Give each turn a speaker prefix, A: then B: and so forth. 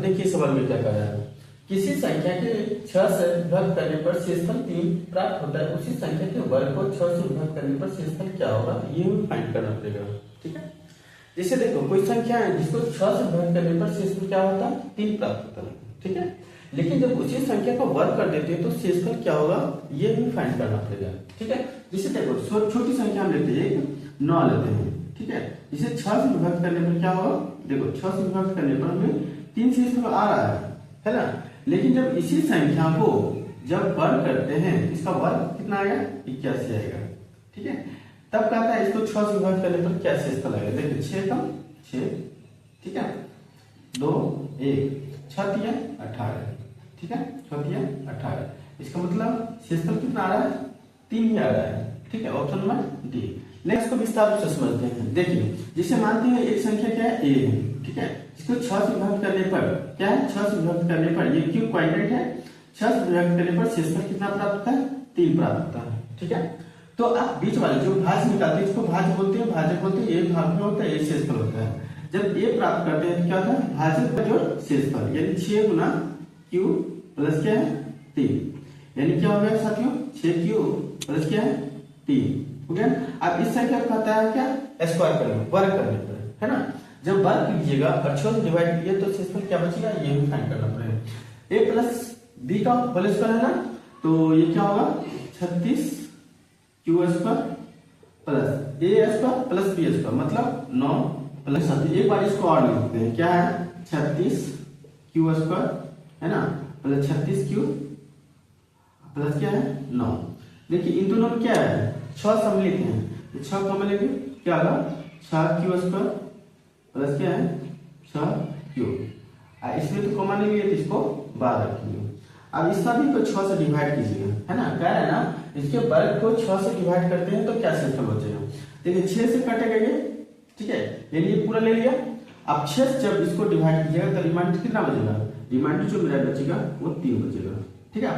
A: देखिए सवाल में क्या कह रहा है, किसी संख्या के 6 से विभाजित करने पर शेषफल 3 प्राप्त होता है, उसी संख्या के वर्ग को 6 से विभाजित करने पर शेषफल क्या होगा, ये हमें फाइंड करना पड़ेगा। ठीक है, जैसे देखो कोई संख्या है जिसको 6 से विभाजित करने पर शेषफल क्या होता है, 3 प्राप्त होता है। ठीक है, लेकिन जब उसी संख्या का वर्ग कर देते हैं तो शेषफल क्या होगा, ये हमें फाइंड करना पड़ेगा। ठीक है, जैसे देखो छोटी संख्या हम लेते हैं 9 लेते हैं। ठीक है, इसे 6 से विभाजित करने पर क्या होगा, देखो 6 से विभाजित करने पर हमें 3 शेषफल आ रहा है ना। लेकिन जब इसी संख्या को जब वर्ग करते हैं, इसका वर्ग कितना आएगा, 81 आएगा। ठीक है, तब कहता है इसको 6 से विभाजित करने पर क्या शेषफल आएगा, देखिए 6 का 6, ठीक है, 2 1 6 तिया 18। ठीक है, 6 तिया 18, इसका मतलब शेषफल कितना आ रहा है, 3 ही आ रहा है। ठीक है, ऑप्शन नंबर डी। नेक्स्ट को विस्तार से समझते हैं। देखिए जिसे मानते हैं एक संख्या क्या है, ए है। ठीक है, इसको 6 से विभाजित करने पर क्या है, 6 से विभाजित करने पर ये क्यों क्वाड्रेंट है, 6 से विभाजित करने पर शेषफल कितना प्राप्त होता है, 3 प्राप्त होता है। ठीक है, तो आप बीच वाले जो भाज्य निकालते हैं इसको भाज्य बोलते हैं, भाजक बोलते हैं, ये भाग में होता है, ये शेषफल होता है। जब ये प्राप्त करते हैं क्या होता है, भाजक का जो शेषफल, यानी 6 गुना क्यू प्लस क्या है 3, यानी क्या हो गया साथियों, 6 क्यू प्लस क्या है 3 हो गया। अब इस संख्या को कहता है क्या, स्क्वायर करने, वर्ग करने पर, है ना। जब वर्ग कीजिएगा और 6 से डिवाइड कीजिए तो शेषफल क्या बचेगा, ये भी फाइंड करना पड़ेगा। a प्लस बी का होल स्क्वायर है ना, तो ये क्या होगा 36 क्यू स्क्वायर प्लस ए स्क्वायर प्लस बी स्क्वायर, मतलब 9 प्लस 7। एक बार इसको और लिखते हैं, क्या है 36 क्यू स्क्वायर, है ना, प्लस 36 क्यू प्लस क्या है 9। देखिए इन दोनों में क्या है, 6 सम्मिलित हैं, 6 कॉमन लेंगे क्या होगा 6 क्यू स्क्वायर प्लस क्या है 6 क्यू, इसमें तो कॉमन नहीं है तो इसको बाहर रखिए। अब इस सभी को 6 से डिवाइड कीजिएगा, है ना, कह रहा है ना इसके वर्ग को 6 से डिवाइड करते हैं तो क्या शेषफल बचेगा, देखिए 6 से कटेगा ये। ठीक है, यानी ये पूरा ले लिया। अब 6 से जब इसको डिवाइड कीजिएगा तो रिमाइंडर कितना बचेगा, रिमाइंडर जो मेरा बचेगा वो 3 बचेगा। ठीक है,